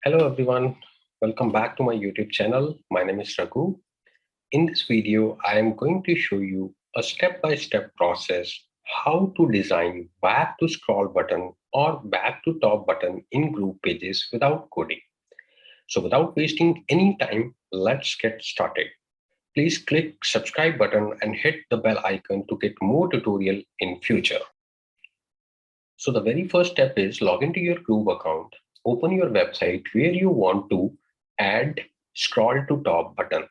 Hello everyone, welcome back to my YouTube channel. My name is Raghu. In this video, I am going to show you a step-by-step process how to design back to scroll button or back to top button in group pages without coding. So without wasting any time, let's get started. Please click subscribe button and hit the bell icon to get more tutorial in future. So the very first step is log into your Groove account, open your website where you want to add scroll to top button.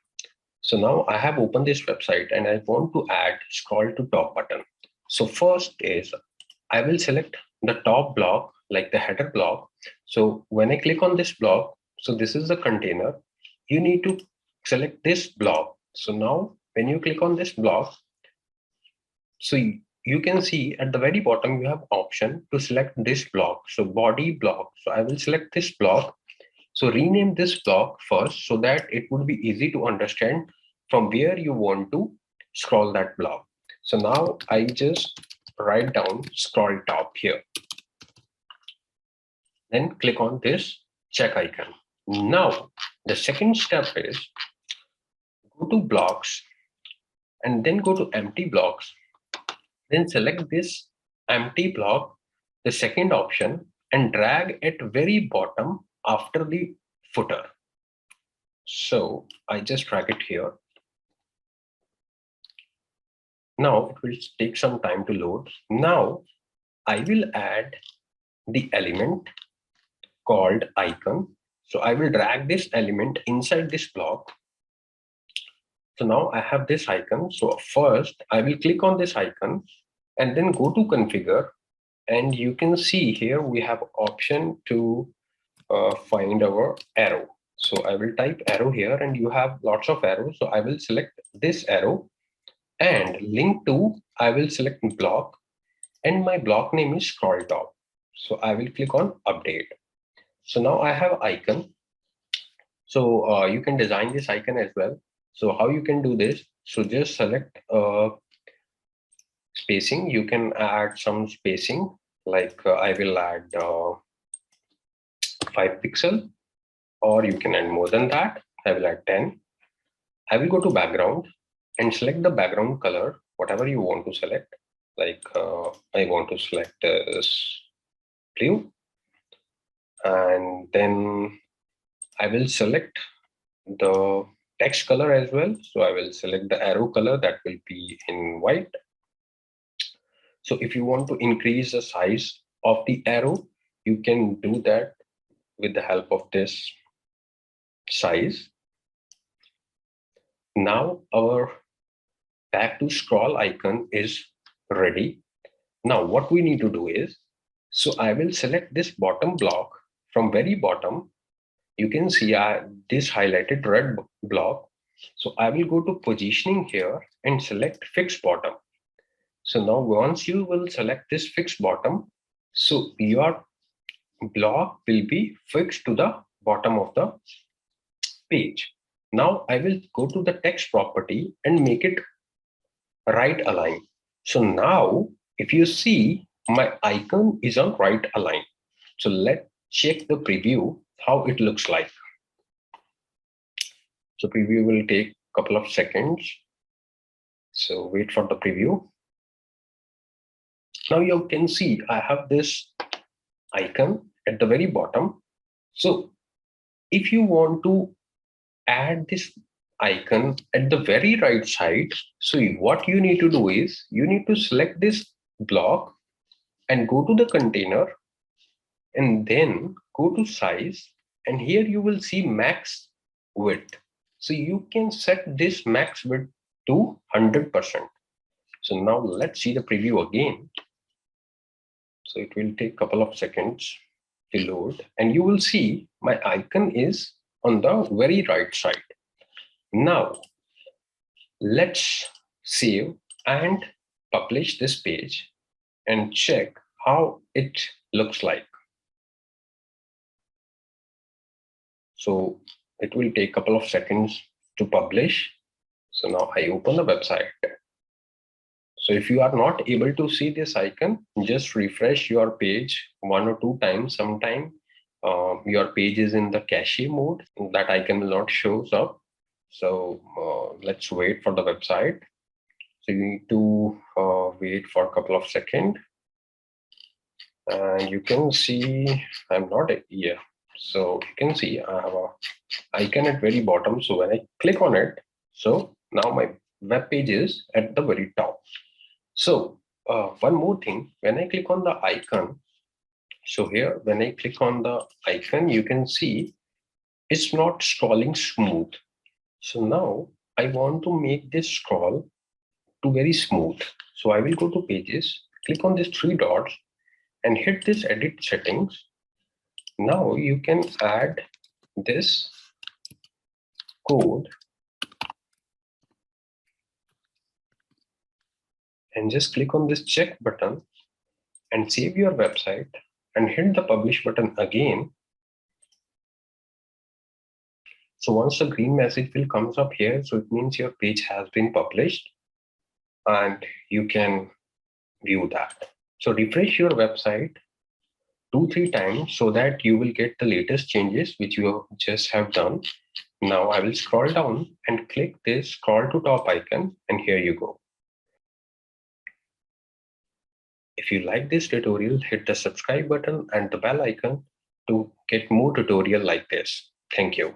So now I have opened this website and I want to add scroll to top button. So first is I will select the top block like the header block. So when I click on this block, so this is the container, you need to select this block. So now when you click on this block, so you can see at the very bottom, you have option to select this block. So body block. So I will select this block. So rename this block first so that it would be easy to understand from where you want to scroll that block. So now I just write down scroll top here. Then click on this check icon. Now the second step is go to blocks and then go to empty blocks. Then select this empty block, the second option, and drag at very bottom after the footer. So I just drag it here. Now it will take some time to load. Now I will add the element called icon. So I will drag this element inside this block. So now I have this icon. So first I will click on this icon and then go to configure. And you can see here we have option to find our arrow. So I will type arrow here and you have lots of arrows. So I will select this arrow and link to, I will select block and my block name is scroll top. So I will click on update. So now I have icon. So you can design this icon as well. So how you can do this? So just select spacing. You can add some spacing like I will add 5 pixel, or you can add more than that. I will add 10. I will go to background and select the background color, whatever you want to select. Like I want to select this blue, and then I will select the text color as well. So I will select the arrow color that will be in white. So if you want to increase the size of the arrow, you can do that with the help of this size. Now our back to scroll icon is ready. Now what we need to do is, so I will select this bottom block from very bottom. You can see this highlighted red block. So I will go to positioning here and select fixed bottom. So now once you will select this fixed bottom, so your block will be fixed to the bottom of the page. Now I will go to the text property and make it right align. So now if you see my icon is on right align. So let's check the preview how it looks like. So preview will take a couple of seconds. So wait for the preview. Now you can see I have this icon at the very bottom. So if you want to add this icon at the very right side, so what you need to do is you need to select this block and go to the container and then go to size, and here you will see max width. So you can set this max width to 100%. So now let's see the preview again. So it will take a couple of seconds to load, and you will see my icon is on the very right side. Now let's save and publish this page and check how it looks like. So it will take a couple of seconds to publish. So now I open the website. So if you are not able to see this icon, just refresh your page 1 or 2 times. Sometime your page is in the cache mode, that icon will not shows up. So let's wait for the website. So you need to wait for a couple of seconds, and you can see I'm not here. So you can see I have a icon at very bottom. So when I click on it, so now my web page is at the very top. So one more thing, when I click on the icon, so here when I click on the icon, you can see it's not scrolling smooth. So now I want to make this scroll to very smooth. So I will go to pages, click on these three dots and hit this edit settings. Now you can add this code and just click on this check button and save your website and hit the publish button again. So once the green message will comes up here, so it means your page has been published and you can view that. So refresh your website 2-3 times so that you will get the latest changes which you just have done. Now I will scroll down and click this scroll to top icon, and here you go. If you like this tutorial, hit the subscribe button and the bell icon to get more tutorial like this. Thank you.